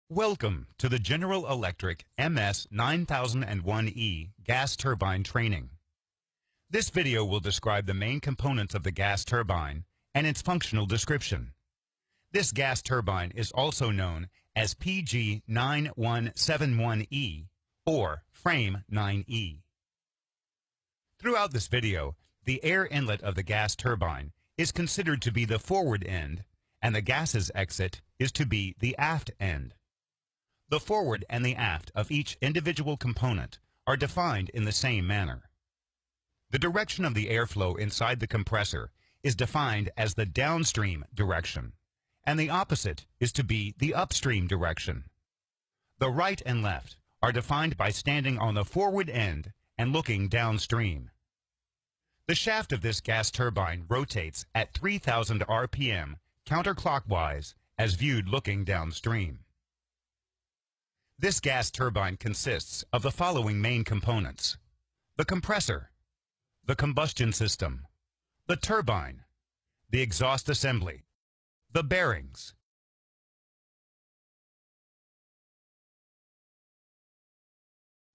Welcome to the General Electric MS 9001E gas turbine training. This video will describe the main components of the gas turbine and its functional description. This gas turbine is also known as PG9171E or Frame 9E. Throughout this video, the air inlet of the gas turbine is considered to be the forward end, and the gases exit is to be the aft end. The forward and the aft of each individual component are defined in the same manner. The direction of the airflow inside the compressor is defined as the downstream direction, and the opposite is to be the upstream direction. The right and left are defined by standing on the forward end and looking downstream. The shaft of this gas turbine rotates at 3,000 RPM counterclockwise as viewed looking downstream. This gas turbine consists of the following main components: the compressor, the combustion system, the turbine, the exhaust assembly, the bearings.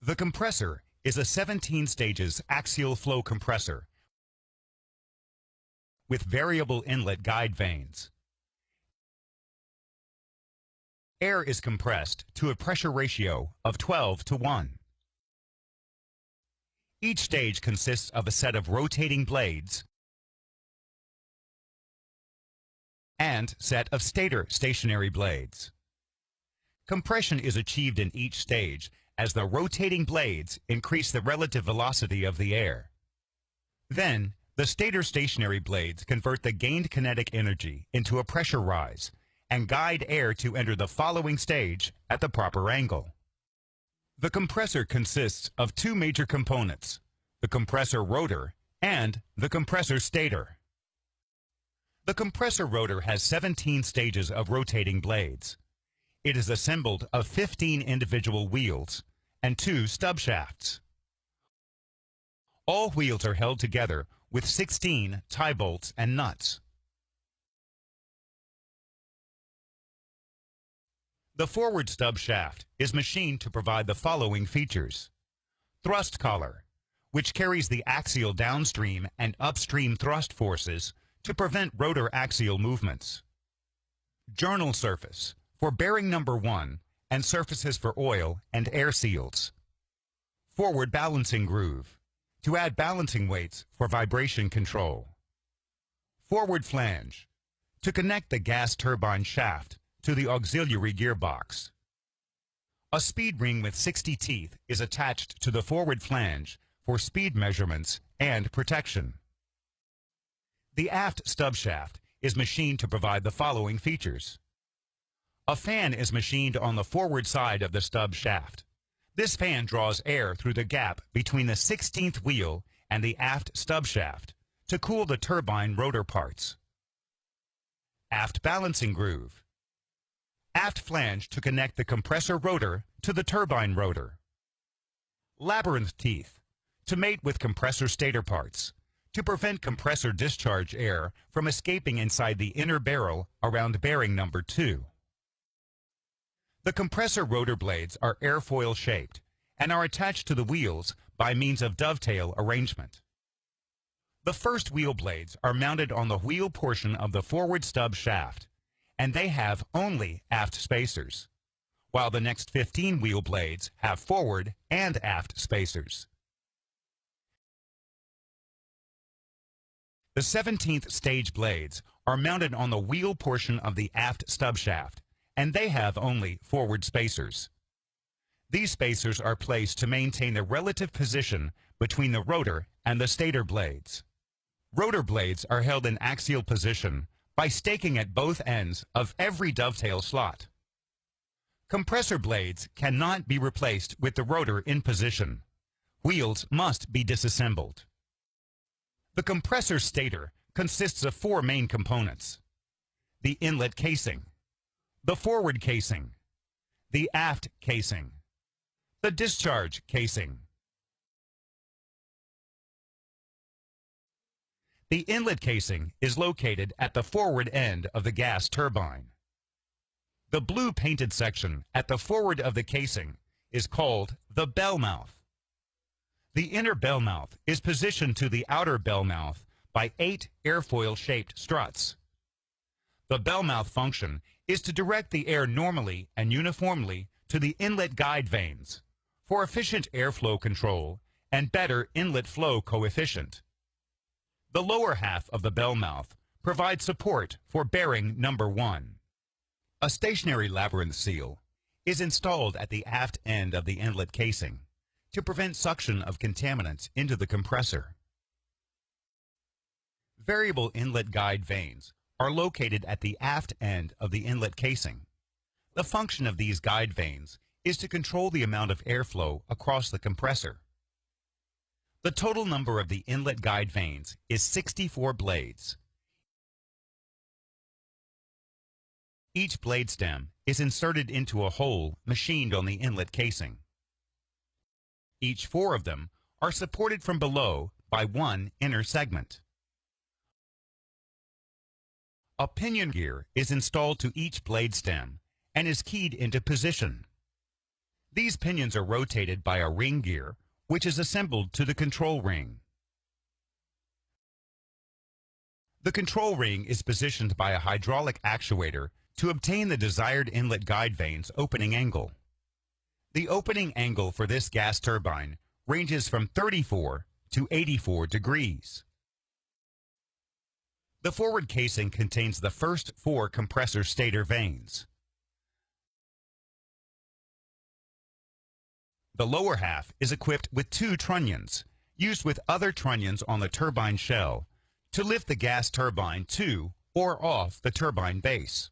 The compressor is a 17 stages axial flow compressor with variable inlet guide vanes. Air is compressed to a pressure ratio of 12:1. Each stage consists of a set of rotating blades and set of stator stationary blades. Compression is achieved in each stage as the rotating blades increase the relative velocity of the air. Then, the stator stationary blades convert the gained kinetic energy into a pressure rise and guide air to enter the following stage at the proper angle. The compressor consists of two major components: the compressor rotor and the compressor stator. The compressor rotor has 17 stages of rotating blades. It is assembled of 15 individual wheels and 2 stub shafts. All wheels are held together with 16 tie bolts and nuts. The forward stub shaft is machined to provide the following features: thrust collar, which carries the axial downstream and upstream thrust forces to prevent rotor axial movements; journal surface for bearing number 1 and surfaces for oil and air seals; forward balancing groove to add balancing weights for vibration control; forward flange to connect the gas turbine shaft to the auxiliary gearbox. A speed ring with 60 teeth is attached to the forward flange for speed measurements and protection. The aft stub shaft is machined to provide the following features: a fan is machined on the forward side of the stub shaft. This fan draws air through the gap between the 16th wheel and the aft stub shaft to cool the turbine rotor parts. Aft balancing groove. Aft flange to connect the compressor rotor to the turbine rotor. Labyrinth teeth to mate with compressor stator parts to prevent compressor discharge air from escaping inside the inner barrel around bearing number 2. The compressor rotor blades are airfoil shaped and are attached to the wheels by means of dovetail arrangement. The first wheel blades are mounted on the wheel portion of the forward stub shaft, and they have only aft spacers, while the next 15 wheel blades have forward and aft spacers. The 17th stage blades are mounted on the wheel portion of the aft stub shaft, and they have only forward spacers. These spacers are placed to maintain the relative position between the rotor and the stator blades. Rotor blades are held in axial position by staking at both ends of every dovetail slot. Compressor blades cannot be replaced with the rotor in position. Wheels must be disassembled. The compressor stator consists of 4 main components: the inlet casing, the forward casing, the aft casing, the discharge casing. The inlet casing is located at the forward end of the gas turbine. The blue painted section at the forward of the casing is called the bell mouth. The inner bell mouth is positioned to the outer bell mouth by 8 airfoil-shaped struts. The bell mouth function is to direct the air normally and uniformly to the inlet guide vanes for efficient airflow control and better inlet flow coefficient. The lower half of the bell mouth provides support for bearing number 1. A stationary labyrinth seal is installed at the aft end of the inlet casing to prevent suction of contaminants into the compressor. Variable inlet guide vanes are located at the aft end of the inlet casing. The function of these guide vanes is to control the amount of airflow across the compressor. The total number of the inlet guide vanes is 64 blades. Each blade stem is inserted into a hole machined on the inlet casing. Each 4 of them are supported from below by 1 inner segment. A pinion gear is installed to each blade stem and is keyed into position. These pinions are rotated by a ring gear, which is assembled to the control ring. The control ring is positioned by a hydraulic actuator to obtain the desired inlet guide vanes opening angle. The opening angle for this gas turbine ranges from 34 to 84 degrees. The forward casing contains the first 4 compressor stator vanes. The lower half is equipped with 2 trunnions, used with other trunnions on the turbine shell, to lift the gas turbine to or off the turbine base.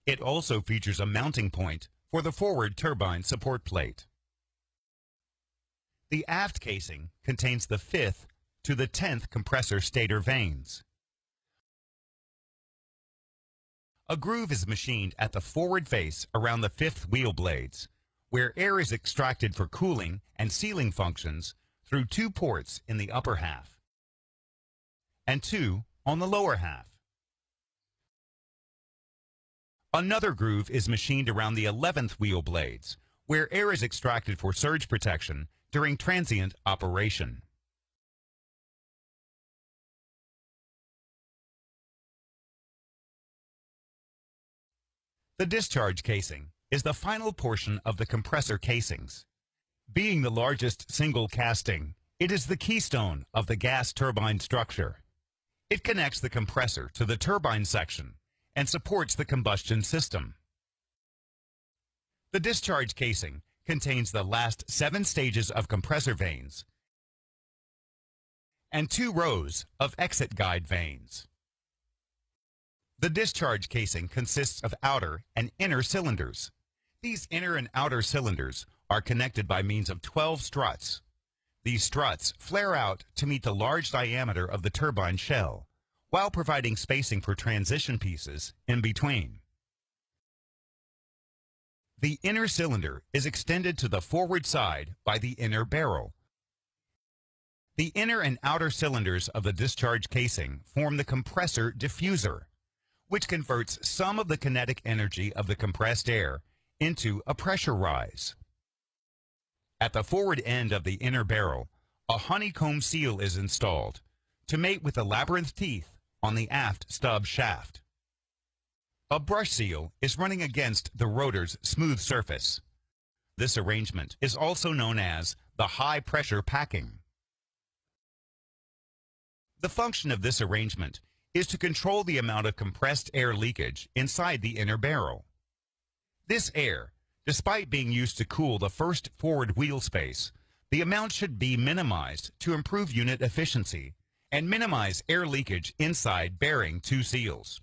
It also features a mounting point for the forward turbine support plate. The aft casing contains the 5th to the 10th compressor stator vanes. A groove is machined at the forward face around the 5th wheel blades, where air is extracted for cooling and sealing functions through 2 ports in the upper half and 2 on the lower half. Another groove is machined around the 11th wheel blades, where air is extracted for surge protection during transient operation. The discharge casing is the final portion of the compressor casings. Being the largest single casting, it is the keystone of the gas turbine structure. It connects the compressor to the turbine section and supports the combustion system. The discharge casing contains the last 7 stages of compressor vanes and 2 rows of exit guide vanes. The discharge casing consists of outer and inner cylinders. These inner and outer cylinders are connected by means of 12 struts. These struts flare out to meet the large diameter of the turbine shell, while providing spacing for transition pieces in between. The inner cylinder is extended to the forward side by the inner barrel. The inner and outer cylinders of the discharge casing form the compressor diffuser, which converts some of the kinetic energy of the compressed air into a pressure rise. At the forward end of the inner barrel, a honeycomb seal is installed to mate with the labyrinth teeth on the aft stub shaft. A brush seal is running against the rotor's smooth surface. This arrangement is also known as the high-pressure packing. The function of this arrangement is to control the amount of compressed air leakage inside the inner barrel. This air, despite being used to cool the first forward wheel space, the amount should be minimized to improve unit efficiency and minimize air leakage inside bearing 2 seals.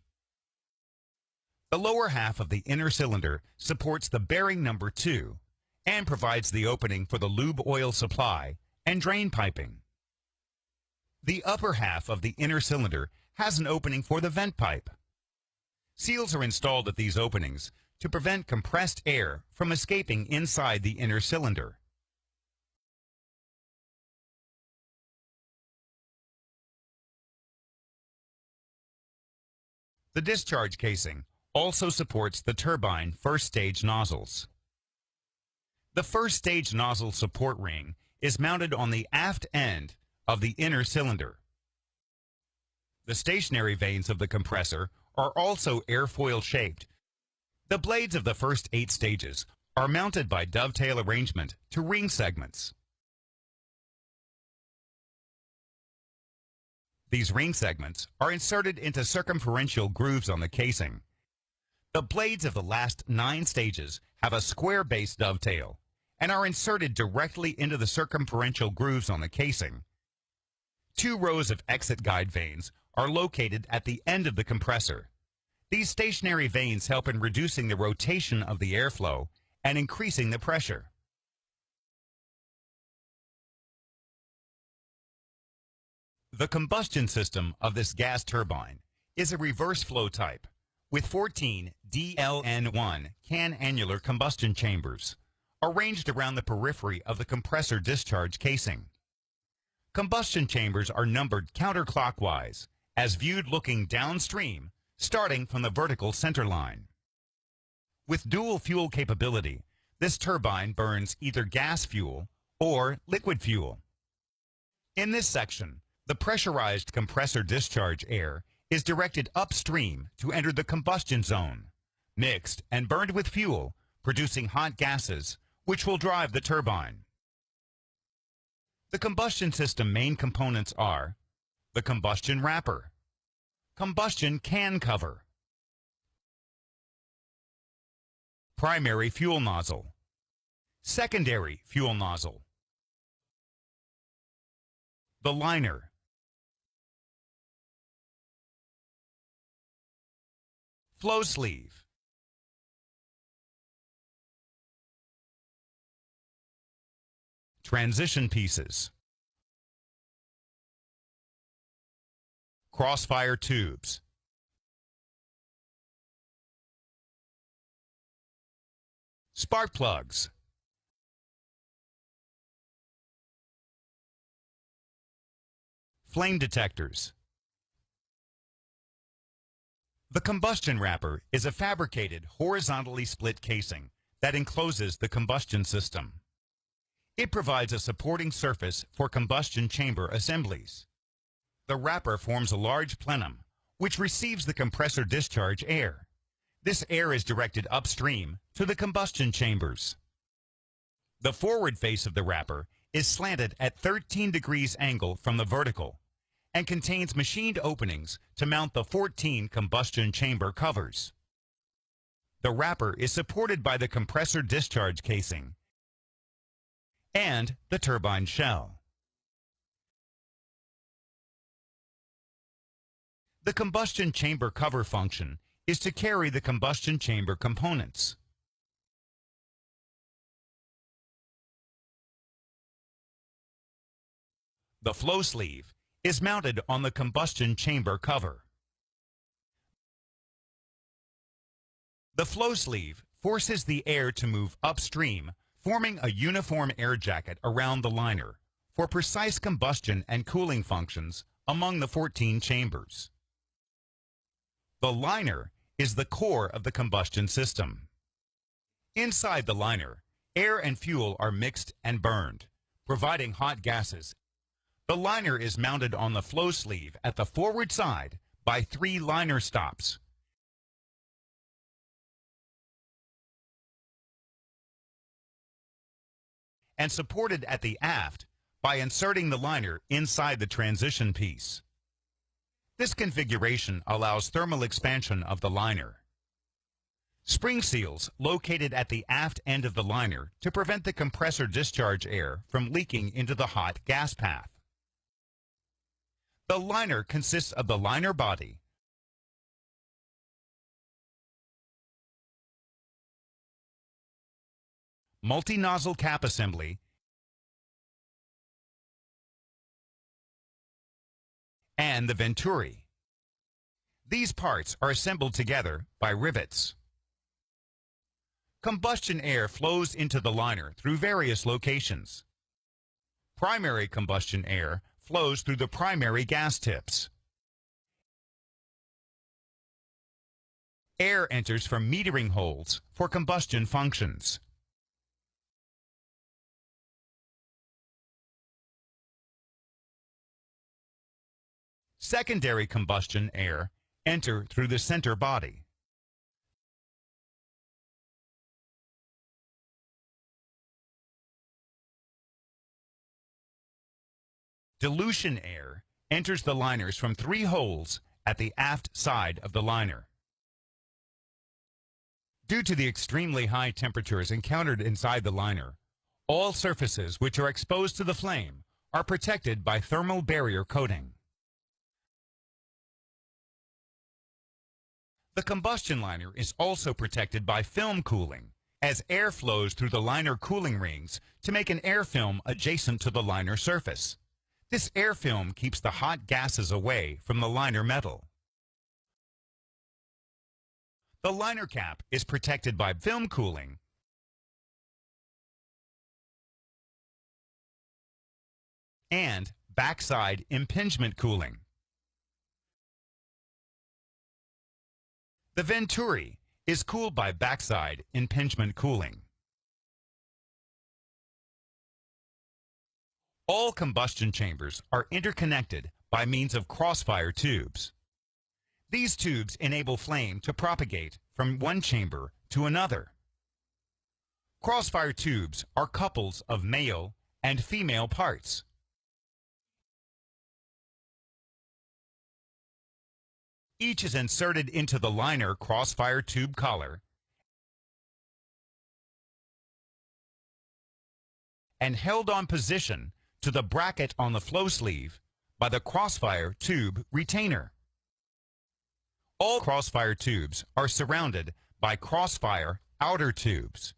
The lower half of the inner cylinder supports the bearing number 2 and provides the opening for the lube oil supply and drain piping. The upper half of the inner cylinder has an opening for the vent pipe. Seals are installed at these openings to prevent compressed air from escaping inside the inner cylinder. The discharge casing also supports the turbine first-stage nozzles. The first-stage nozzle support ring is mounted on the aft end of the inner cylinder. The stationary vanes of the compressor are also airfoil shaped. The blades of the first 8 stages are mounted by dovetail arrangement to ring segments. These ring segments are inserted into circumferential grooves on the casing. The blades of the last 9 stages have a square base dovetail and are inserted directly into the circumferential grooves on the casing. 2 rows of exit guide vanes are located at the end of the compressor. These stationary vanes help in reducing the rotation of the airflow and increasing the pressure. The combustion system of this gas turbine is a reverse flow type with 14 DLN1 can-annular combustion chambers arranged around the periphery of the compressor discharge casing. Combustion chambers are numbered counterclockwise as viewed looking downstream, starting from the vertical center line. With dual fuel capability, this turbine burns either gas fuel or liquid fuel. In this section, the pressurized compressor discharge air is directed upstream to enter the combustion zone, mixed and burned with fuel, producing hot gases, which will drive the turbine. The combustion system main components are the combustion wrapper, combustion can cover, primary fuel nozzle, secondary fuel nozzle, the liner, flow sleeve, transition pieces, crossfire tubes, spark plugs, flame detectors. The combustion wrapper is a fabricated horizontally split casing that encloses the combustion system. It provides a supporting surface for combustion chamber assemblies. The wrapper forms a large plenum, which receives the compressor discharge air. This air is directed upstream to the combustion chambers. The forward face of the wrapper is slanted at 13 degrees angle from the vertical and contains machined openings to mount the 14 combustion chamber covers. The wrapper is supported by the compressor discharge casing and the turbine shell. The combustion chamber cover function is to carry the combustion chamber components. The flow sleeve is mounted on the combustion chamber cover. The flow sleeve forces the air to move upstream, forming a uniform air jacket around the liner for precise combustion and cooling functions among the 14 chambers. The liner is the core of the combustion system. Inside the liner, air and fuel are mixed and burned, providing hot gases. The liner is mounted on the flow sleeve at the forward side by 3 liner stops. And supported at the aft by inserting the liner inside the transition piece. This configuration allows thermal expansion of the liner. Spring seals located at the aft end of the liner to prevent the compressor discharge air from leaking into the hot gas path. The liner consists of the liner body, multi-nozzle cap assembly, and the venturi. These parts are assembled together by rivets. Combustion air flows into the liner through various locations. Primary combustion air flows through the primary gas tips. Air enters from metering holes for combustion functions. Secondary combustion air enter through the center body. Dilution air enters the liners from 3 holes at the aft side of the liner. Due to the extremely high temperatures encountered inside the liner, all surfaces which are exposed to the flame are protected by thermal barrier coating. The combustion liner is also protected by film cooling, as air flows through the liner cooling rings to make an air film adjacent to the liner surface. This air film keeps the hot gases away from the liner metal. The liner cap is protected by film cooling and backside impingement cooling. The venturi is cooled by backside impingement cooling. All combustion chambers are interconnected by means of crossfire tubes. These tubes enable flame to propagate from one chamber to another. Crossfire tubes are couples of male and female parts. Each is inserted into the liner crossfire tube collar and held on position to the bracket on the flow sleeve by the crossfire tube retainer. All crossfire tubes are surrounded by crossfire outer tubes.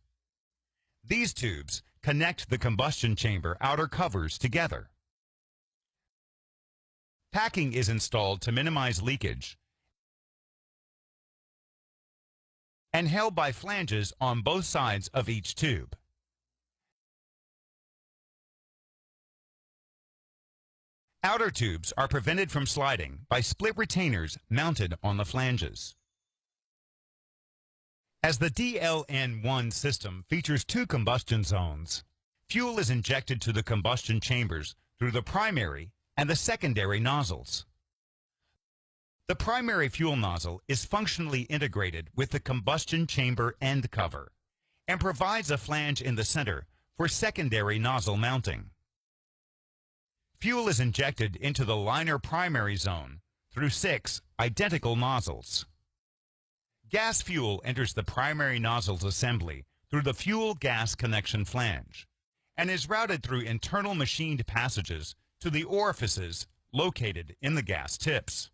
These tubes connect the combustion chamber outer covers together. Packing is installed to minimize leakage and held by flanges on both sides of each tube. Outer tubes are prevented from sliding by split retainers mounted on the flanges. As the DLN-1 system features 2 combustion zones, fuel is injected to the combustion chambers through the primary and the secondary nozzles. The primary fuel nozzle is functionally integrated with the combustion chamber end cover and provides a flange in the center for secondary nozzle mounting. Fuel is injected into the liner primary zone through 6 identical nozzles. Gas fuel enters the primary nozzle's assembly through the fuel gas connection flange and is routed through internal machined passages to the orifices located in the gas tips.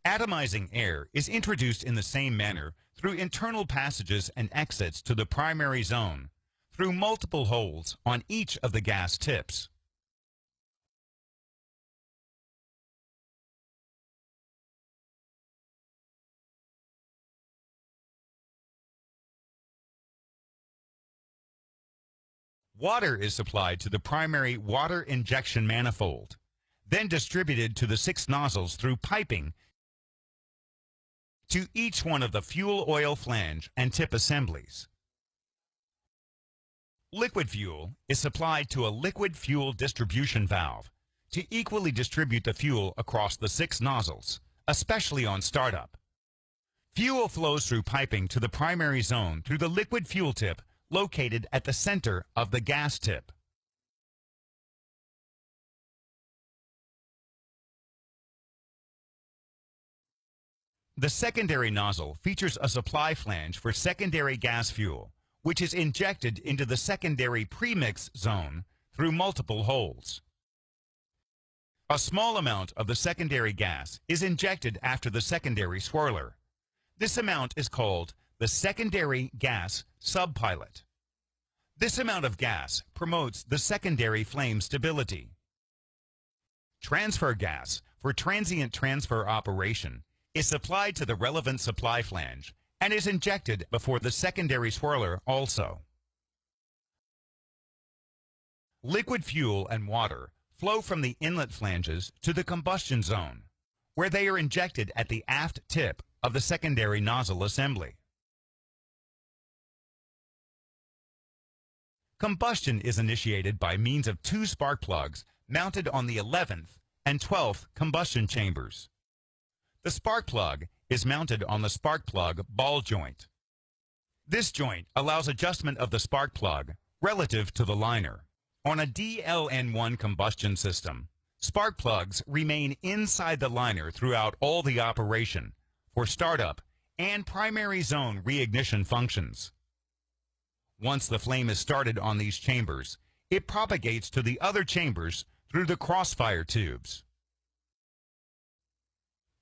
Atomizing air is introduced in the same manner through internal passages and exits to the primary zone through multiple holes on each of the gas tips. Water is supplied to the primary water injection manifold, then distributed to the 6 nozzles through piping to each one of the fuel oil flange and tip assemblies. Liquid fuel is supplied to a liquid fuel distribution valve to equally distribute the fuel across the 6 nozzles, especially on startup. Fuel flows through piping to the primary zone through the liquid fuel tip located at the center of the gas tip. The secondary nozzle features a supply flange for secondary gas fuel, which is injected into the secondary premix zone through multiple holes. A small amount of the secondary gas is injected after the secondary swirler. This amount is called the secondary gas subpilot. This amount of gas promotes the secondary flame stability. Transfer gas for transient transfer operation is supplied to the relevant supply flange and is injected before the secondary swirler also. Liquid fuel and water flow from the inlet flanges to the combustion zone, where they are injected at the aft tip of the secondary nozzle assembly. Combustion is initiated by means of two spark plugs mounted on the 11th and 12th combustion chambers. The spark plug is mounted on the spark plug ball joint. This joint allows adjustment of the spark plug relative to the liner. On a DLN1 combustion system, spark plugs remain inside the liner throughout all the operation for startup and primary zone reignition functions. Once the flame is started on these chambers, it propagates to the other chambers through the crossfire tubes.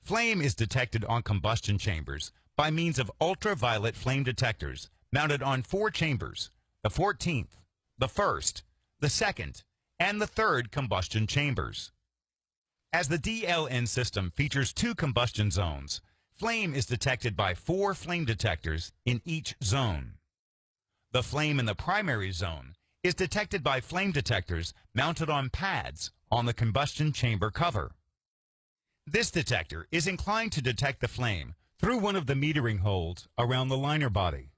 Flame is detected on combustion chambers by means of ultraviolet flame detectors mounted on 4 chambers, the 14th, the 1st, the 2nd, and the 3rd combustion chambers. As the DLN system features 2 combustion zones, flame is detected by 4 flame detectors in each zone. The flame in the primary zone is detected by flame detectors mounted on pads on the combustion chamber cover. This detector is inclined to detect the flame through one of the metering holes around the liner body.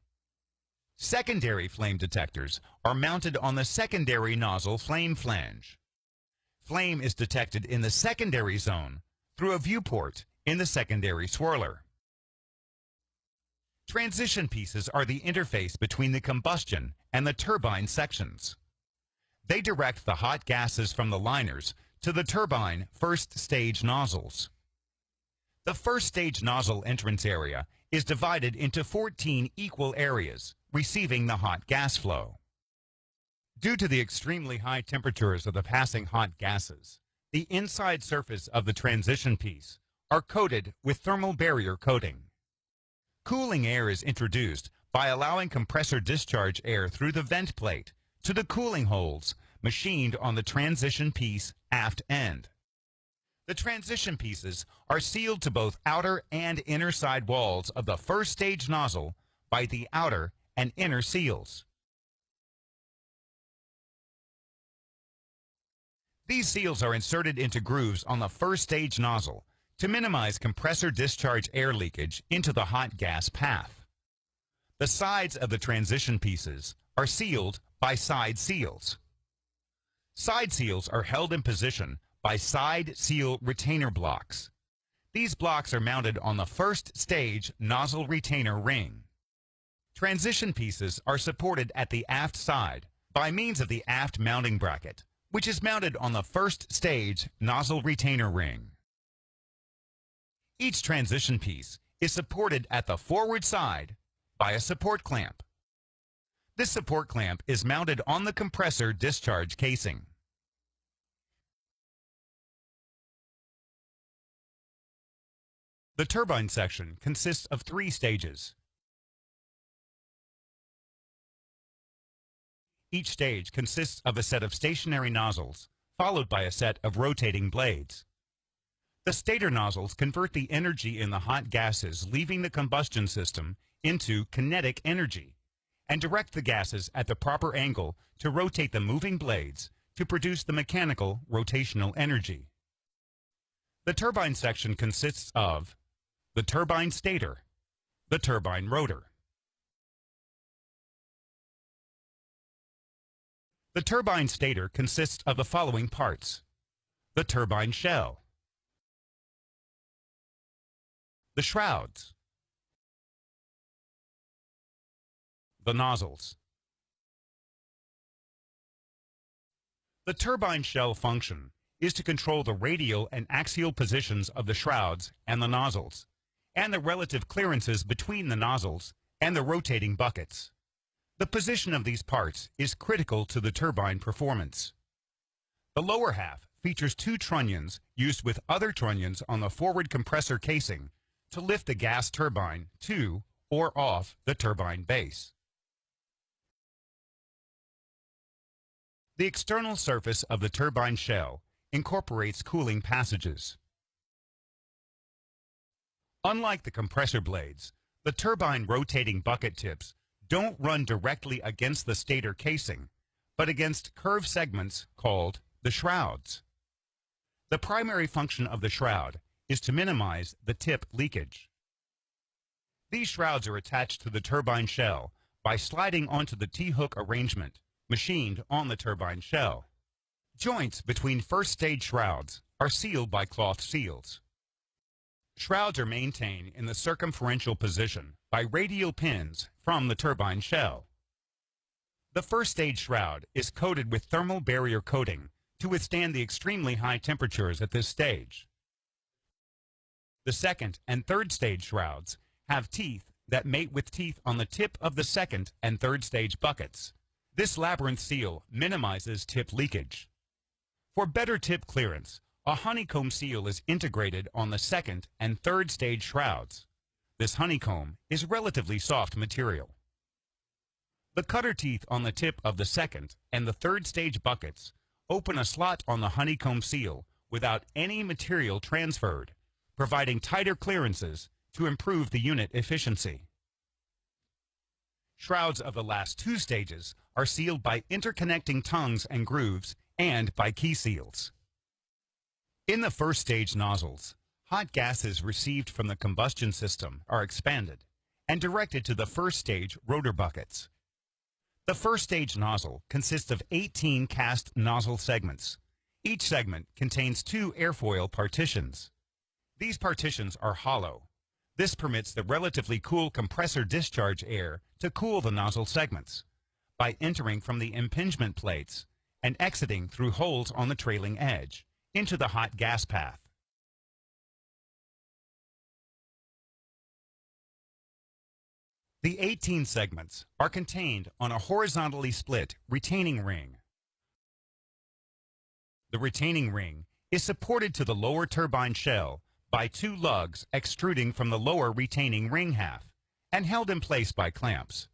Secondary flame detectors are mounted on the secondary nozzle flame flange. Flame is detected in the secondary zone through a viewport in the secondary swirler. Transition pieces are the interface between the combustion and the turbine sections. They direct the hot gases from the liners to the turbine first stage nozzles. The first stage nozzle entrance area is divided into 14 equal areas, receiving the hot gas flow. Due to the extremely high temperatures of the passing hot gases, the inside surface of the transition piece are coated with thermal barrier coating. Cooling air is introduced by allowing compressor discharge air through the vent plate to the cooling holes machined on the transition piece aft end. The transition pieces are sealed to both outer and inner side walls of the first stage nozzle by the outer and inner seals. These seals are inserted into grooves on the first stage nozzle to minimize compressor discharge air leakage into the hot gas path. The sides of the transition pieces are sealed by side seals. Side seals are held in position by side seal retainer blocks. These blocks are mounted on the first stage nozzle retainer ring. Transition pieces are supported at the aft side by means of the aft mounting bracket, which is mounted on the first stage nozzle retainer ring. Each transition piece is supported at the forward side by a support clamp. This support clamp is mounted on the compressor discharge casing. The turbine section consists of 3 stages. Each stage consists of a set of stationary nozzles, followed by a set of rotating blades. The stator nozzles convert the energy in the hot gases leaving the combustion system into kinetic energy and direct the gases at the proper angle to rotate the moving blades to produce the mechanical rotational energy. The turbine section consists of the turbine stator, the turbine rotor. The turbine stator consists of the following parts: the turbine shell, the shrouds, the nozzles. The turbine shell function is to control the radial and axial positions of the shrouds and the nozzles, and the relative clearances between the nozzles and the rotating buckets. The position of these parts is critical to the turbine performance. The lower half features 2 trunnions used with other trunnions on the forward compressor casing to lift the gas turbine to or off the turbine base. The external surface of the turbine shell incorporates cooling passages. Unlike the compressor blades, the turbine rotating bucket tips don't run directly against the stator casing, but against curved segments called the shrouds. The primary function of the shroud is to minimize the tip leakage. These shrouds are attached to the turbine shell by sliding onto the T-hook arrangement machined on the turbine shell. Joints between first stage shrouds are sealed by cloth seals. Shrouds are maintained in the circumferential position by radial pins from the turbine shell. The first stage shroud is coated with thermal barrier coating to withstand the extremely high temperatures at this stage. The second and third stage shrouds have teeth that mate with teeth on the tip of the second and third stage buckets. This labyrinth seal minimizes tip leakage. For better tip clearance, a honeycomb seal is integrated on the second and third stage shrouds. This honeycomb is relatively soft material. The cutter teeth on the tip of the second and the third stage buckets open a slot on the honeycomb seal without any material transferred, providing tighter clearances to improve the unit efficiency. Shrouds of the last two stages are sealed by interconnecting tongues and grooves and by key seals. In the first stage nozzles, hot gases received from the combustion system are expanded and directed to the first stage rotor buckets. The first stage nozzle consists of 18 cast nozzle segments. Each segment contains 2 airfoil partitions. These partitions are hollow. This permits the relatively cool compressor discharge air to cool the nozzle segments by entering from the impingement plates and exiting through holes on the trailing edge into the hot gas path. The 18 segments are contained on a horizontally split retaining ring. The retaining ring is supported to the lower turbine shell by 2 lugs extruding from the lower retaining ring half and held in place by clamps.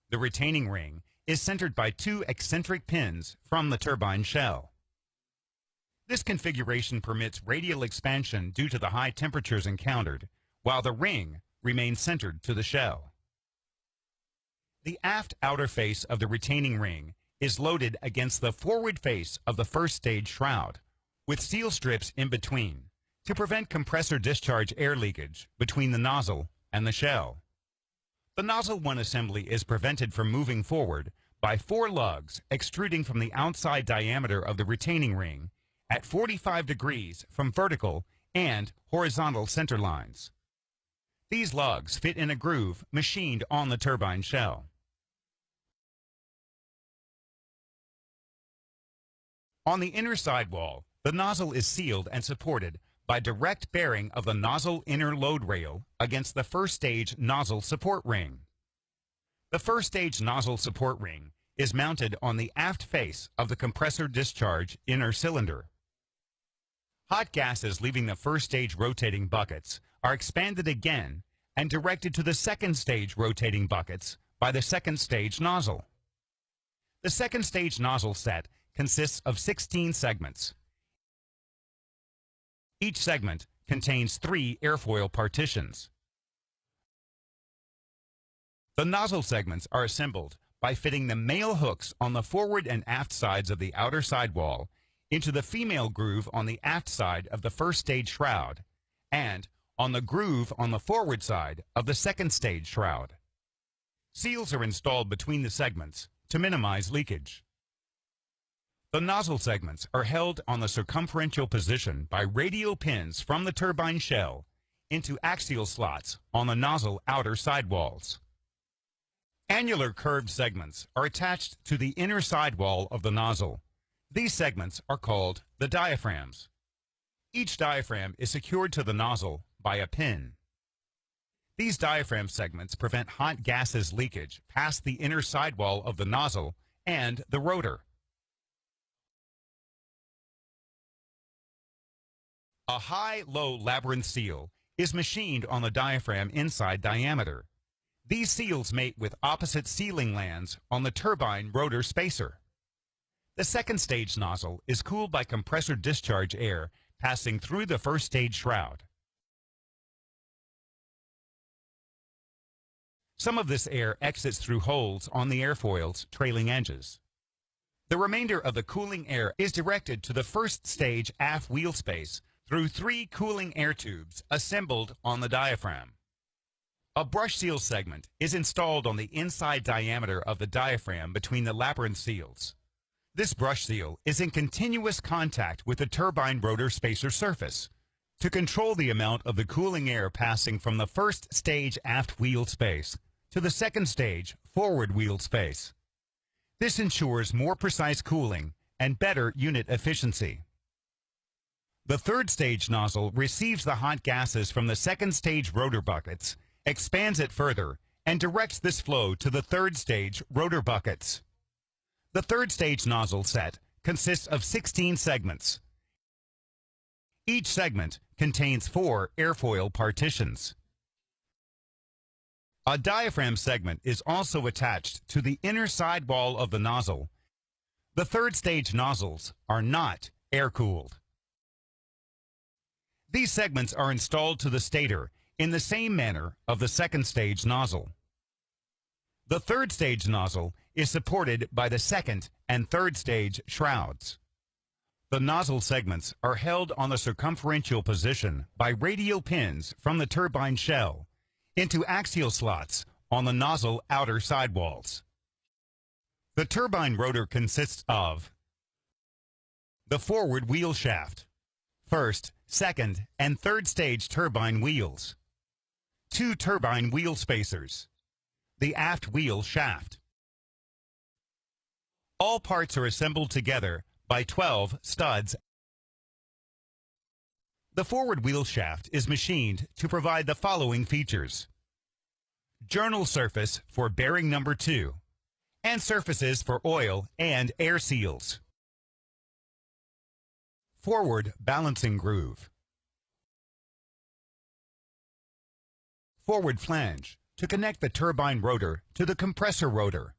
The retaining ring is centered by 2 eccentric pins from the turbine shell. This configuration permits radial expansion due to the high temperatures encountered, while the ring remains centered to the shell. The aft outer face of the retaining ring is loaded against the forward face of the first stage shroud, with seal strips in between to prevent compressor discharge air leakage between the nozzle and the shell. The nozzle 1 assembly is prevented from moving forward by 4 lugs extruding from the outside diameter of the retaining ring at 45 degrees from vertical and horizontal center lines. These lugs fit in a groove machined on the turbine shell. On the inner sidewall, the nozzle is sealed and supported by direct bearing of the nozzle inner load rail against the first stage nozzle support ring. The first stage nozzle support ring is mounted on the aft face of the compressor discharge inner cylinder. Hot gases leaving the first stage rotating buckets are expanded again and directed to the second stage rotating buckets by the second stage nozzle. The second stage nozzle set consists of 16 segments. Each segment contains 3 airfoil partitions. The nozzle segments are assembled by fitting the male hooks on the forward and aft sides of the outer sidewall into the female groove on the aft side of the first stage shroud and on the groove on the forward side of the second stage shroud. Seals are installed between the segments to minimize leakage. The nozzle segments are held on the circumferential position by radial pins from the turbine shell into axial slots on the nozzle outer sidewalls. Annular curved segments are attached to the inner sidewall of the nozzle. These segments are called the diaphragms. Each diaphragm is secured to the nozzle by a pin. These diaphragm segments prevent hot gases leakage past the inner sidewall of the nozzle and the rotor. A high-low labyrinth seal is machined on the diaphragm inside diameter. These seals mate with opposite sealing lands on the turbine rotor spacer. The second stage nozzle is cooled by compressor discharge air passing through the first stage shroud. Some of this air exits through holes on the airfoil's trailing edges. The remainder of the cooling air is directed to the first stage aft wheel space through 3 cooling air tubes assembled on the diaphragm. A brush seal segment is installed on the inside diameter of the diaphragm between the labyrinth seals. This brush seal is in continuous contact with the turbine rotor spacer surface to control the amount of the cooling air passing from the first stage aft wheel space to the second stage forward wheel space. This ensures more precise cooling and better unit efficiency. The third stage nozzle receives the hot gases from the second stage rotor buckets, expands it further, and directs this flow to the third stage rotor buckets. The third stage nozzle set consists of 16 segments. Each segment contains 4 airfoil partitions. A diaphragm segment is also attached to the inner sidewall of the nozzle. The third stage nozzles are not air-cooled. These segments are installed to the stator in the same manner of the second stage nozzle. The third stage nozzle is supported by the second and third stage shrouds. The nozzle segments are held on the circumferential position by radial pins from the turbine shell into axial slots on the nozzle outer sidewalls. The turbine rotor consists of the forward wheel shaft, first, second, and third stage turbine wheels, 2 turbine wheel spacers, the aft wheel shaft. All parts are assembled together by 12 studs. The forward wheel shaft is machined to provide the following features: journal surface for bearing number 2, and surfaces for oil and air seals. Forward balancing groove. Forward flange to connect the turbine rotor to the compressor rotor.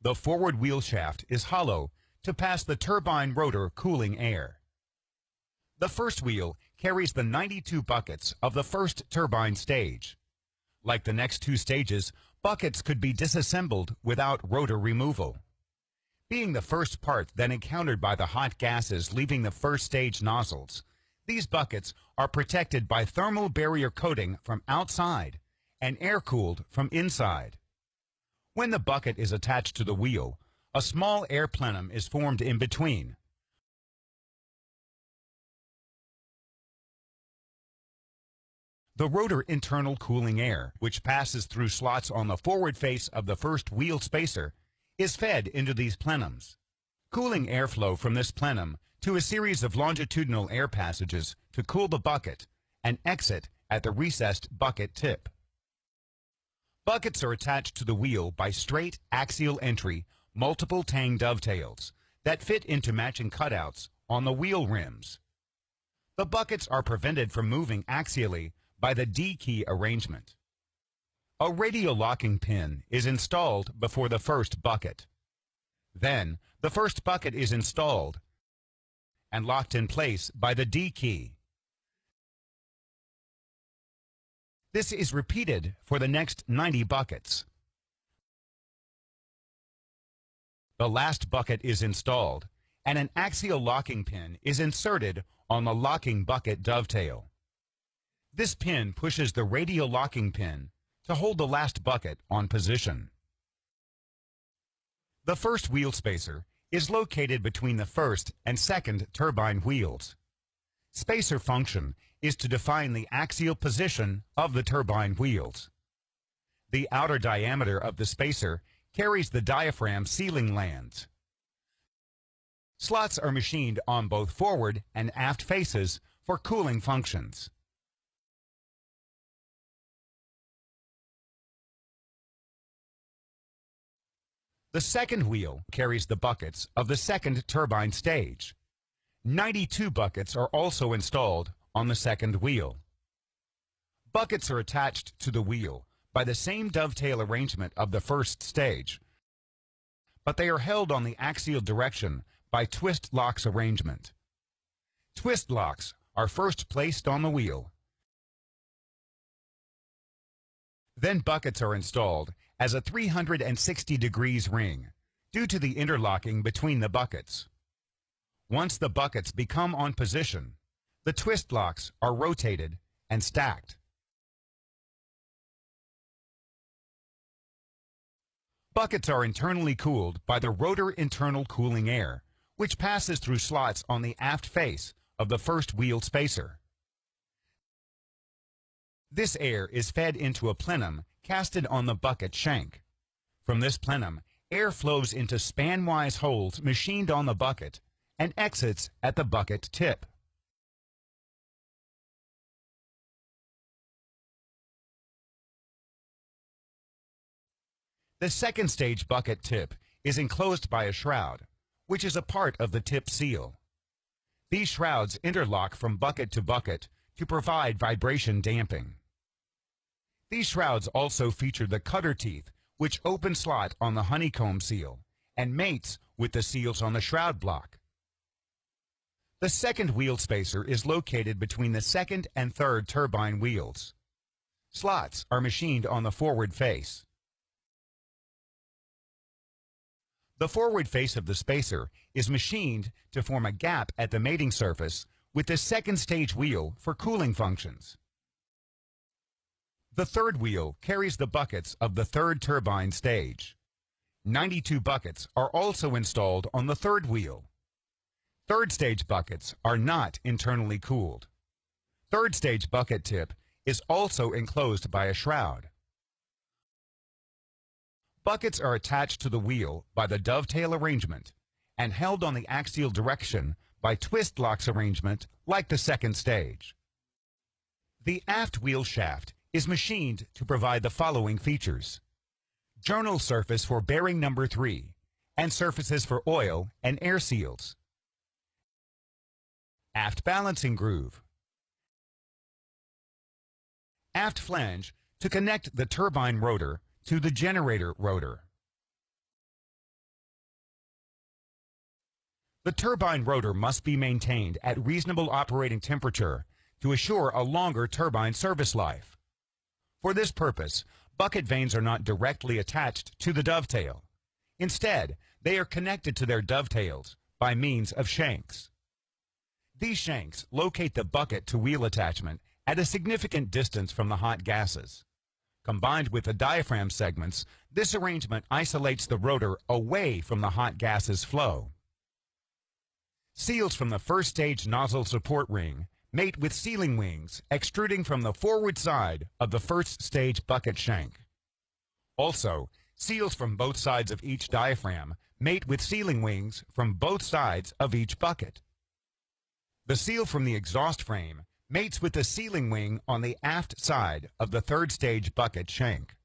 The forward wheel shaft is hollow to pass the turbine rotor cooling air. The first wheel carries the 92 buckets of the first turbine stage. Like the next 2 stages, buckets could be disassembled without rotor removal. Being the first part then encountered by the hot gases leaving the first stage nozzles, these buckets are protected by thermal barrier coating from outside and air-cooled from inside. When the bucket is attached to the wheel, a small air plenum is formed in between. The rotor internal cooling air, which passes through slots on the forward face of the first wheel spacer, is fed into these plenums. Cooling airflow from this plenum to a series of longitudinal air passages to cool the bucket and exit at the recessed bucket tip. Buckets are attached to the wheel by straight axial entry multiple tang dovetails that fit into matching cutouts on the wheel rims. The buckets are prevented from moving axially by the D-key arrangement. A radial locking pin is installed before the first bucket. Then, the first bucket is installed and locked in place by the D-key. This is repeated for the next 90 buckets. The last bucket is installed, and an axial locking pin is inserted on the locking bucket dovetail. This pin pushes the radial locking pin to hold the last bucket on position. The first wheel spacer is located between the first and second turbine wheels. Spacer function is to define the axial position of the turbine wheels. The outer diameter of the spacer carries the diaphragm sealing lands. Slots are machined on both forward and aft faces for cooling functions. The second wheel carries the buckets of the second turbine stage. 92 buckets are also installed on the second wheel. Buckets are attached to the wheel by the same dovetail arrangement of the first stage, but they are held on the axial direction by twist locks arrangement. Twist locks are first placed on the wheel. Then buckets are installed as a 360 degrees ring due to the interlocking between the buckets. Once the buckets become on position, the twist locks are rotated and stacked. Buckets are internally cooled by the rotor internal cooling air, which passes through slots on the aft face of the first wheel spacer. This air is fed into a plenum casted on the bucket shank. From this plenum, air flows into span-wise holes machined on the bucket and exits at the bucket tip. The second stage bucket tip is enclosed by a shroud, which is a part of the tip seal. These shrouds interlock from bucket to bucket to provide vibration damping. These shrouds also feature the cutter teeth, which open slot on the honeycomb seal and mates with the seals on the shroud block. The second wheel spacer is located between the second and third turbine wheels. Slots are machined on the forward face. The forward face of the spacer is machined to form a gap at the mating surface with the second stage wheel for cooling functions. The third wheel carries the buckets of the third turbine stage. 92 buckets are also installed on the third wheel. Third stage buckets are not internally cooled. Third stage bucket tip is also enclosed by a shroud. Buckets are attached to the wheel by the dovetail arrangement and held on the axial direction by twist locks arrangement like the second stage. The aft wheel shaft is machined to provide the following features: journal surface for bearing number 3 and surfaces for oil and air seals, aft balancing groove, aft flange to connect the turbine rotor to the generator rotor. The turbine rotor must be maintained at reasonable operating temperature to assure a longer turbine service life. For this purpose, bucket vanes are not directly attached to the dovetail. Instead, they are connected to their dovetails by means of shanks. These shanks locate the bucket to wheel attachment at a significant distance from the hot gases. Combined with the diaphragm segments, this arrangement isolates the rotor away from the hot gases flow. Seals from the first stage nozzle support ring mate with sealing wings extruding from the forward side of the first stage bucket shank. Also, seals from both sides of each diaphragm mate with sealing wings from both sides of each bucket. The seal from the exhaust frame mates with the sealing wing on the aft side of the third stage bucket shank.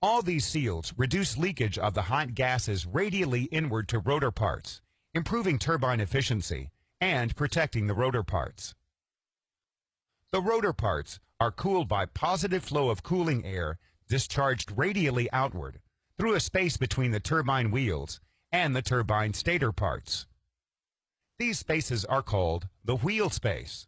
All these seals reduce leakage of the hot gases radially inward to rotor parts, improving turbine efficiency and protecting the rotor parts. The rotor parts are cooled by positive flow of cooling air discharged radially outward through a space between the turbine wheels and the turbine stator parts. These spaces are called the wheel space.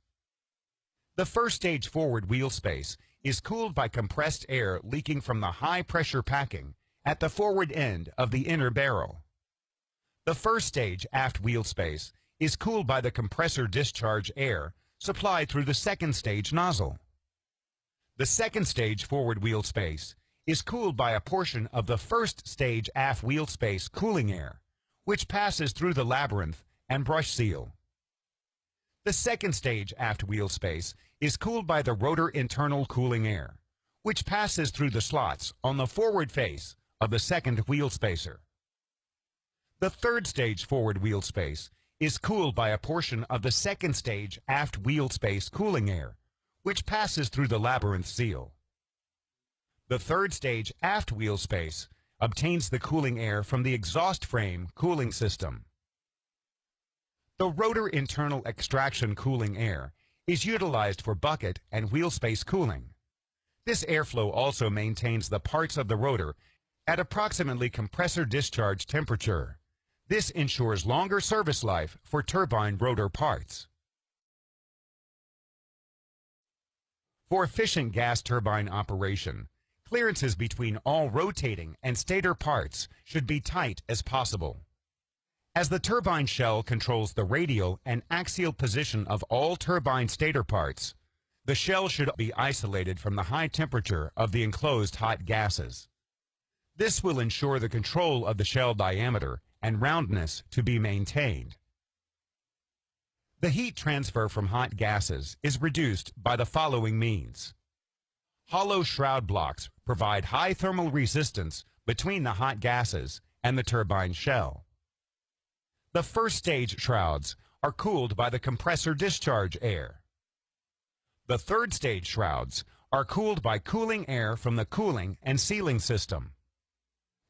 The first stage forward wheel space is cooled by compressed air leaking from the high-pressure packing at the forward end of the inner barrel. The first stage aft wheel space is cooled by the compressor discharge air supplied through the second stage nozzle. The second stage forward wheel space is cooled by a portion of the first stage aft wheel space cooling air, which passes through the labyrinth and brush seal. The second stage aft wheel space is cooled by the rotor internal cooling air, which passes through the slots on the forward face of the second wheel spacer. The third stage forward wheel space is cooled by a portion of the second stage aft wheel space cooling air, which passes through the labyrinth seal. The third stage aft wheel space obtains the cooling air from the exhaust frame cooling system. The rotor internal extraction cooling air is utilized for bucket and wheel space cooling. This airflow also maintains the parts of the rotor at approximately compressor discharge temperature. This ensures longer service life for turbine rotor parts. For efficient gas turbine operation, Clearances between all rotating and stator parts should be tight as possible. As the turbine shell controls the radial and axial position of all turbine stator parts, the shell should be isolated from the high temperature of the enclosed hot gases. This will ensure the control of the shell diameter and roundness to be maintained. The heat transfer from hot gases is reduced by the following means. Hollow shroud blocks provide high thermal resistance between the hot gases and the turbine shell. The first stage shrouds are cooled by the compressor discharge air. The third stage shrouds are cooled by cooling air from the cooling and sealing system.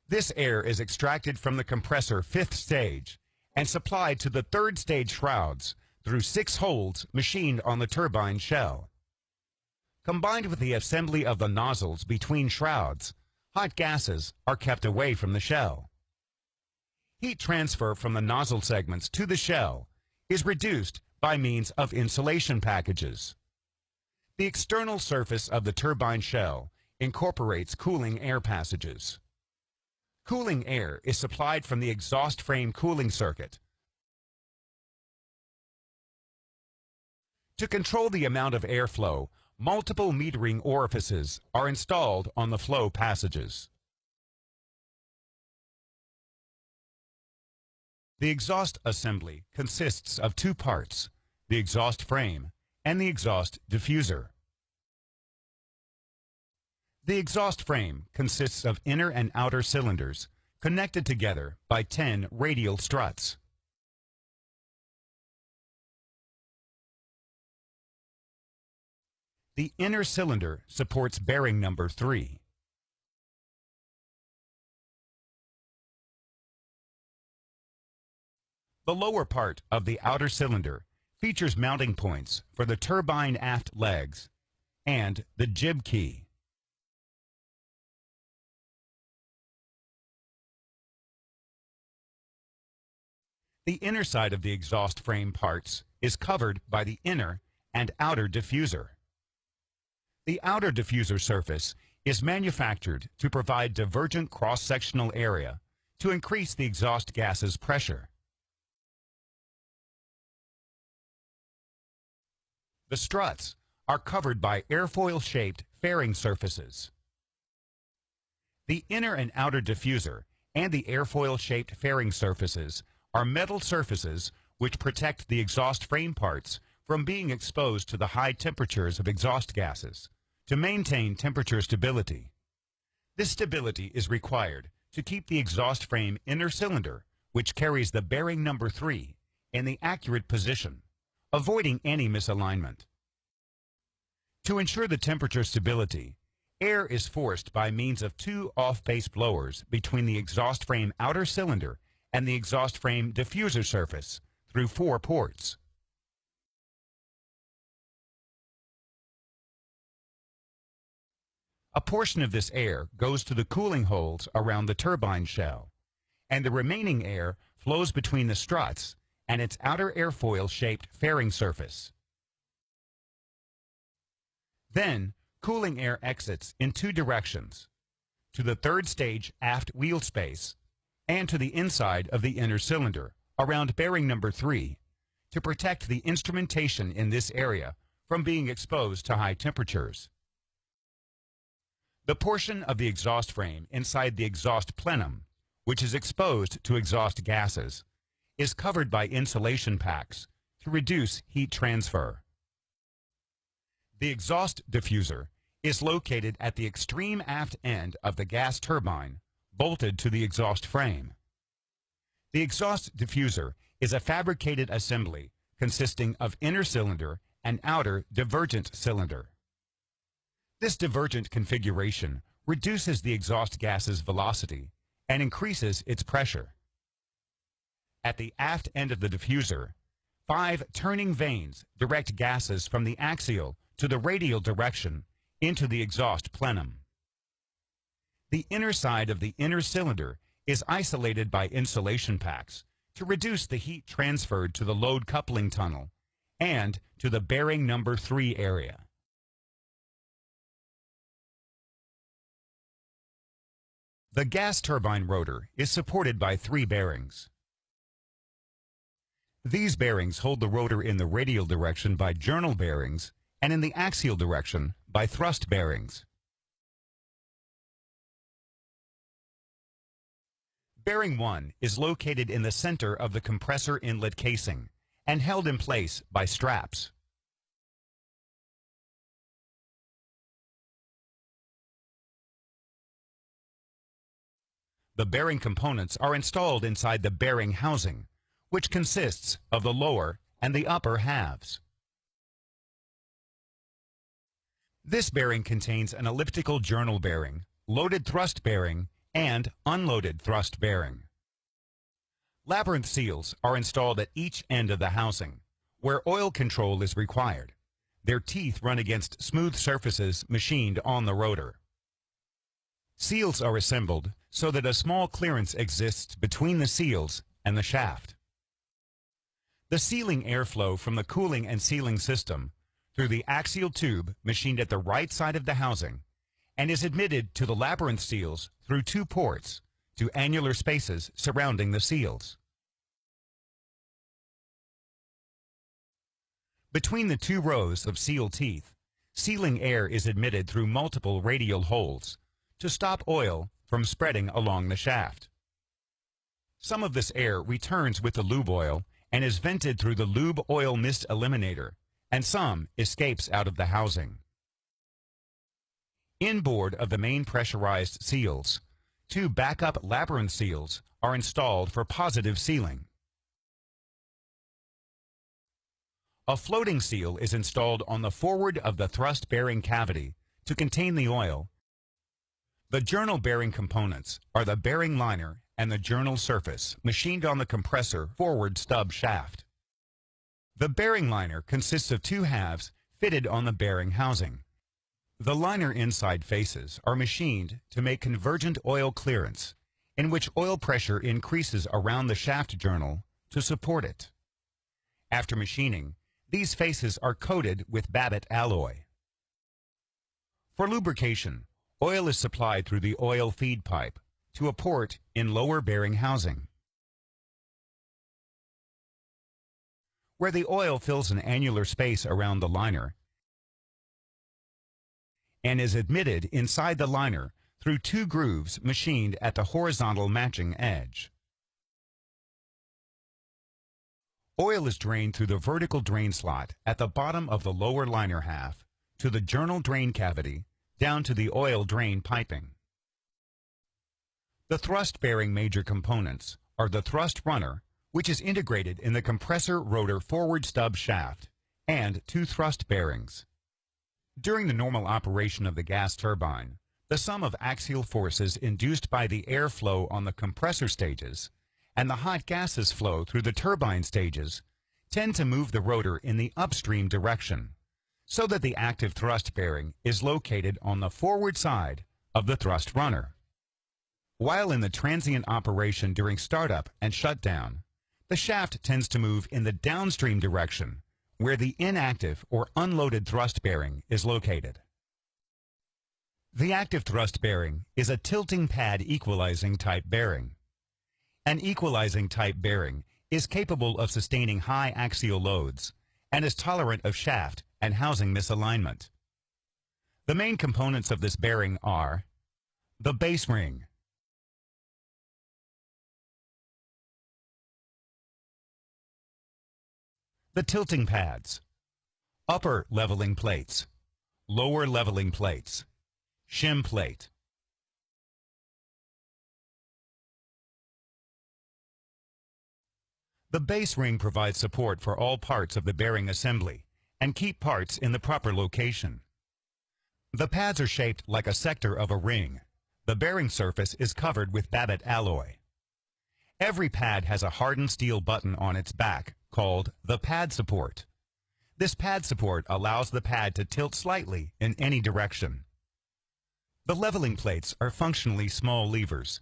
This air is extracted from the compressor fifth stage and supplied to the third stage shrouds through 6 holes machined on the turbine shell. Combined with the assembly of the nozzles between shrouds, hot gases are kept away from the shell. Heat transfer from the nozzle segments to the shell is reduced by means of insulation packages. The external surface of the turbine shell incorporates cooling air passages. Cooling air is supplied from the exhaust frame cooling circuit. To control the amount of airflow, multiple metering orifices are installed on the flow passages. The exhaust assembly consists of 2 parts, the exhaust frame and the exhaust diffuser. The exhaust frame consists of inner and outer cylinders connected together by 10 radial struts. The inner cylinder supports bearing number 3. The lower part of the outer cylinder features mounting points for the turbine aft legs and the jib key. The inner side of the exhaust frame parts is covered by the inner and outer diffuser. The outer diffuser surface is manufactured to provide divergent cross-sectional area to increase the exhaust gas's pressure. The struts are covered by airfoil-shaped fairing surfaces. The inner and outer diffuser and the airfoil-shaped fairing surfaces are metal surfaces which protect the exhaust frame parts from being exposed to the high temperatures of exhaust gases to maintain temperature stability. This stability is required to keep the exhaust frame inner cylinder, which carries the bearing number 3, in the accurate position, avoiding any misalignment. To ensure the temperature stability, air is forced by means of 2 off-base blowers between the exhaust frame outer cylinder and the exhaust frame diffuser surface through 4 ports. A portion of this air goes to the cooling holes around the turbine shell, and the remaining air flows between the struts and its outer airfoil-shaped fairing surface. Then, cooling air exits in 2 directions, to the third stage aft wheel space and to the inside of the inner cylinder, around bearing number 3, to protect the instrumentation in this area from being exposed to high temperatures. The portion of the exhaust frame inside the exhaust plenum, which is exposed to exhaust gases, is covered by insulation packs to reduce heat transfer. The exhaust diffuser is located at the extreme aft end of the gas turbine, bolted to the exhaust frame. The exhaust diffuser is a fabricated assembly consisting of inner cylinder and outer divergent cylinder. This divergent configuration reduces the exhaust gas's velocity and increases its pressure. At the aft end of the diffuser, 5 turning vanes direct gases from the axial to the radial direction into the exhaust plenum. The inner side of the inner cylinder is isolated by insulation packs to reduce the heat transferred to the load coupling tunnel and to the bearing number 3 area. The gas turbine rotor is supported by 3 bearings. These bearings hold the rotor in the radial direction by journal bearings and in the axial direction by thrust bearings. Bearing 1 is located in the center of the compressor inlet casing and held in place by straps. The bearing components are installed inside the bearing housing, which consists of the lower and the upper halves. This bearing contains an elliptical journal bearing, loaded thrust bearing, and unloaded thrust bearing. Labyrinth seals are installed at each end of the housing, where oil control is required. Their teeth run against smooth surfaces machined on the rotor. Seals are assembled so that a small clearance exists between the seals and the shaft. The sealing airflow from the cooling and sealing system through the axial tube machined at the right side of the housing and is admitted to the labyrinth seals through 2 ports to annular spaces surrounding the seals. Between the 2 rows of seal teeth, sealing air is admitted through multiple radial holes to stop oil from spreading along the shaft. Some of this air returns with the lube oil and is vented through the lube oil mist eliminator, and some escapes out of the housing. Inboard of the main pressurized seals, 2 backup labyrinth seals are installed for positive sealing. A floating seal is installed on the forward of the thrust bearing cavity to contain the oil. The journal bearing components are the bearing liner and the journal surface machined on the compressor forward stub shaft. The bearing liner consists of 2 halves fitted on the bearing housing. The liner inside faces are machined to make convergent oil clearance, in which oil pressure increases around the shaft journal to support it. After machining, these faces are coated with Babbitt alloy. For lubrication, oil is supplied through the oil feed pipe to a port in lower bearing housing, where the oil fills an annular space around the liner and is admitted inside the liner through 2 grooves machined at the horizontal matching edge. Oil is drained through the vertical drain slot at the bottom of the lower liner half to the journal drain cavity down to the oil drain piping. The thrust-bearing major components are the thrust runner, which is integrated in the compressor rotor forward stub shaft, and 2 thrust bearings. During the normal operation of the gas turbine, the sum of axial forces induced by the airflow on the compressor stages and the hot gases flow through the turbine stages tend to move the rotor in the upstream direction, so that the active thrust bearing is located on the forward side of the thrust runner. While in the transient operation during startup and shutdown, the shaft tends to move in the downstream direction, where the inactive or unloaded thrust bearing is located. The active thrust bearing is a tilting pad equalizing type bearing. An equalizing type bearing is capable of sustaining high axial loads and is tolerant of shaft and housing misalignment. The main components of this bearing are the base ring, the tilting pads, upper leveling plates, lower leveling plates, shim plate. The base ring provides support for all parts of the bearing assembly and keep parts in the proper location. The pads are shaped like a sector of a ring. The bearing surface is covered with Babbitt alloy. Every pad has a hardened steel button on its back called the pad support. This pad support allows the pad to tilt slightly in any direction. The leveling plates are functionally small levers.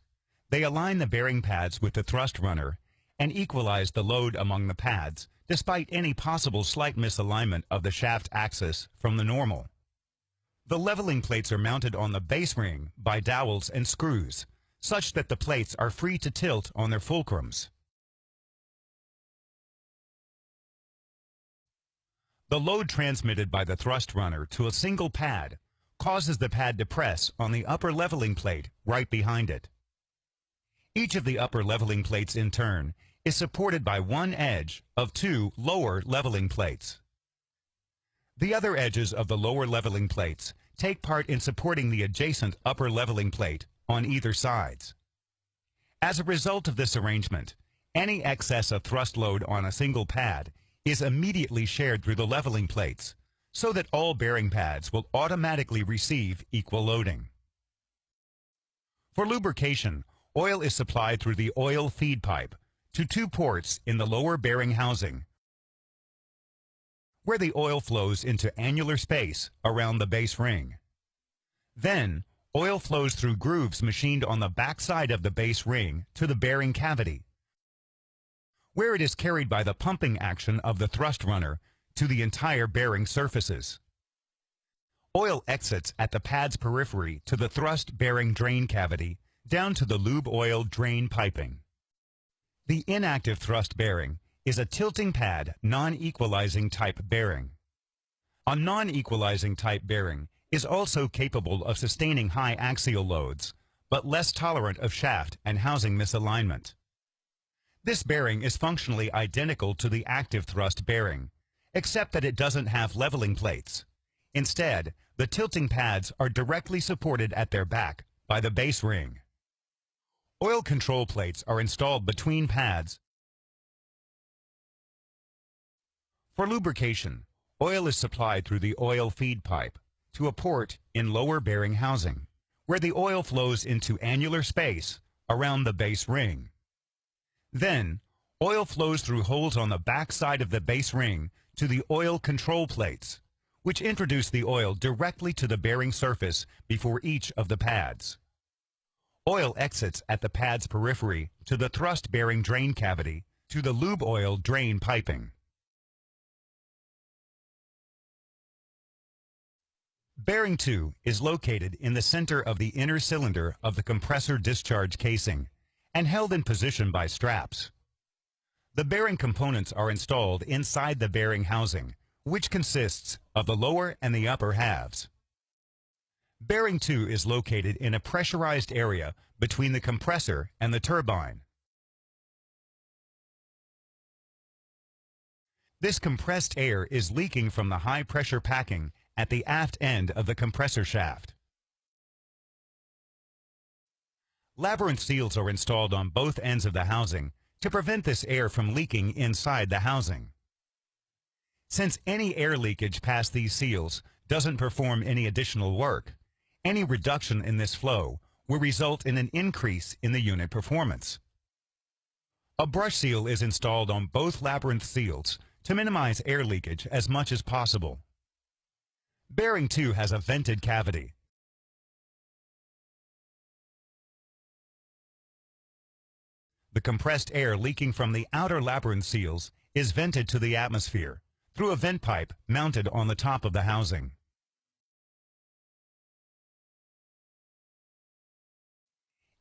They align the bearing pads with the thrust runner and equalize the load among the pads despite any possible slight misalignment of the shaft axis from the normal. The leveling plates are mounted on the base ring by dowels and screws such that the plates are free to tilt on their fulcrums. The load transmitted by the thrust runner to a single pad causes the pad to press on the upper leveling plate right behind it. Each of the upper leveling plates in turn is supported by one edge of two lower leveling plates. The other edges of the lower leveling plates take part in supporting the adjacent upper leveling plate on either sides. As a result of this arrangement, any excess of thrust load on a single pad is immediately shared through the leveling plates, so that all bearing pads will automatically receive equal loading. For lubrication, oil is supplied through the oil feed pipe to two ports in the lower bearing housing, where the oil flows into annular space around the base ring. Then, oil flows through grooves machined on the back side of the base ring to the bearing cavity, where it is carried by the pumping action of the thrust runner to the entire bearing surfaces. Oil exits at the pad's periphery to the thrust bearing drain cavity down to the lube oil drain piping. The inactive thrust bearing is a tilting pad non-equalizing type bearing. A non-equalizing type bearing is also capable of sustaining high axial loads, but less tolerant of shaft and housing misalignment. This bearing is functionally identical to the active thrust bearing, except that it doesn't have leveling plates. Instead, the tilting pads are directly supported at their back by the base ring. Oil control plates are installed between pads. For lubrication, oil is supplied through the oil feed pipe to a port in lower bearing housing, where the oil flows into annular space around the base ring. Then, oil flows through holes on the back side of the base ring to the oil control plates, which introduce the oil directly to the bearing surface before each of the pads. Oil exits at the pad's periphery to the thrust bearing drain cavity to the lube oil drain piping. Bearing 2 is located in the center of the inner cylinder of the compressor discharge casing and held in position by straps. The bearing components are installed inside the bearing housing, which consists of the lower and the upper halves. Bearing 2 is located in a pressurized area between the compressor and the turbine. This compressed air is leaking from the high-pressure packing at the aft end of the compressor shaft. Labyrinth seals are installed on both ends of the housing to prevent this air from leaking inside the housing. Since any air leakage past these seals doesn't perform any additional work, any reduction in this flow will result in an increase in the unit performance. A brush seal is installed on both labyrinth seals to minimize air leakage as much as possible. Bearing 2 has a vented cavity. The compressed air leaking from the outer labyrinth seals is vented to the atmosphere through a vent pipe mounted on the top of the housing.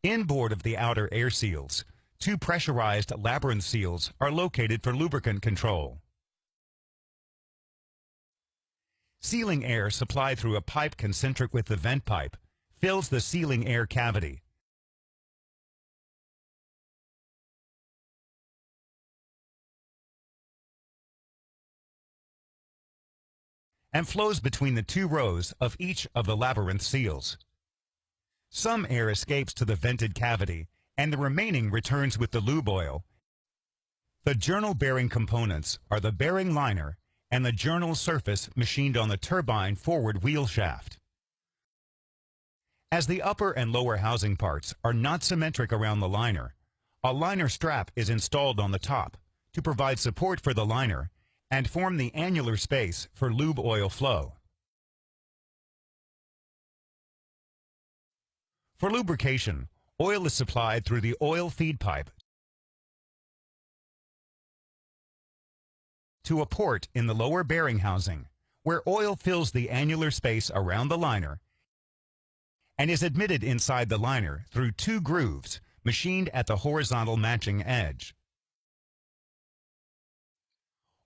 Inboard of the outer air seals, two pressurized labyrinth seals are located for lubricant control. Sealing air supplied through a pipe concentric with the vent pipe fills the sealing air cavity. And flows between the two rows of each of the labyrinth seals. Some air escapes to the vented cavity, and the remaining returns with the lube oil. The journal bearing components are the bearing liner and the journal surface machined on the turbine forward wheel shaft. As the upper and lower housing parts are not symmetric around the liner, a liner strap is installed on the top to provide support for the liner and form the annular space for lube oil flow. For lubrication, oil is supplied through the oil feed pipe to a port in the lower bearing housing, where oil fills the annular space around the liner and is admitted inside the liner through 2 grooves machined at the horizontal matching edge.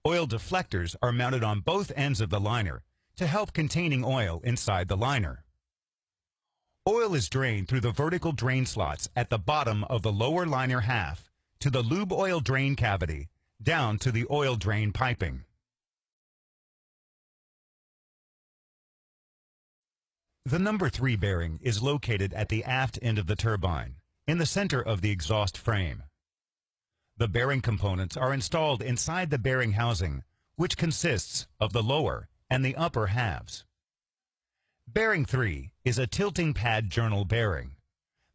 Oil deflectors are mounted on both ends of the liner to help containing oil inside the liner. Oil is drained through the vertical drain slots at the bottom of the lower liner half to the lube oil drain cavity, down to the oil drain piping. The number 3 bearing is located at the aft end of the turbine, in the center of the exhaust frame. The bearing components are installed inside the bearing housing, which consists of the lower and the upper halves. Bearing 3 is a tilting pad journal bearing.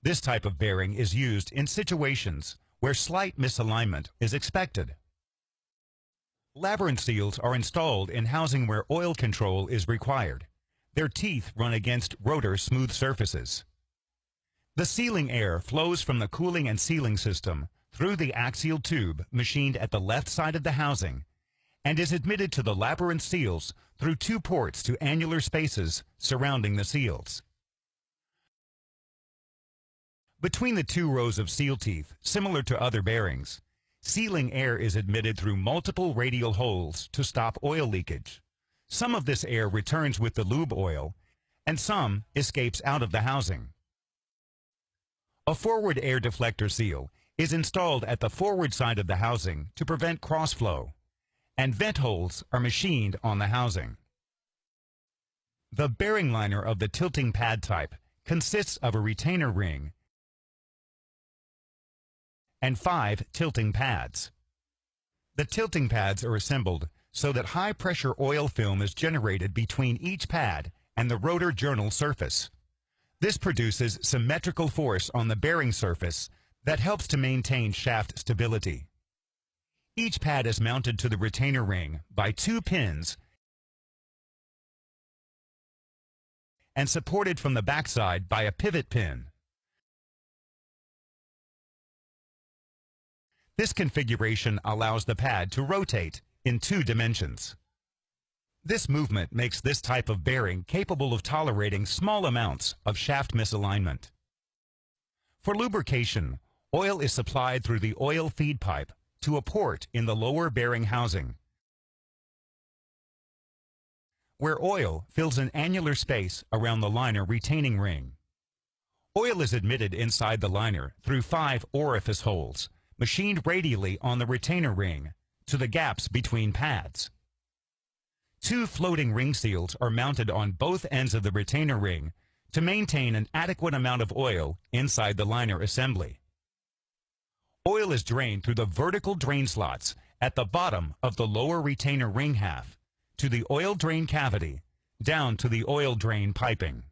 This type of bearing is used in situations where slight misalignment is expected. Labyrinth seals are installed in housing where oil control is required. Their teeth run against rotor smooth surfaces. The sealing air flows from the cooling and sealing system through the axial tube machined at the left side of the housing and is admitted to the labyrinth seals through 2 ports to annular spaces surrounding the seals. Between the 2 rows of seal teeth, similar to other bearings, sealing air is admitted through multiple radial holes to stop oil leakage. Some of this air returns with the lube oil, and some escapes out of the housing. A forward air deflector seal is installed at the forward side of the housing to prevent crossflow, and vent holes are machined on the housing. The bearing liner of the tilting pad type consists of a retainer ring and 5 tilting pads. The tilting pads are assembled so that high-pressure oil film is generated between each pad and the rotor journal surface. This produces symmetrical force on the bearing surface that helps to maintain shaft stability. Each pad is mounted to the retainer ring by 2 pins and supported from the backside by a pivot pin. This configuration allows the pad to rotate in 2 dimensions. This movement makes this type of bearing capable of tolerating small amounts of shaft misalignment. For lubrication, oil is supplied through the oil feed pipe to a port in the lower bearing housing, where oil fills an annular space around the liner retaining ring. Oil is admitted inside the liner through 5 orifice holes, machined radially on the retainer ring to the gaps between pads. 2 floating ring seals are mounted on both ends of the retainer ring to maintain an adequate amount of oil inside the liner assembly. Oil is drained through the vertical drain slots at the bottom of the lower retainer ring half to the oil drain cavity, down to the oil drain piping.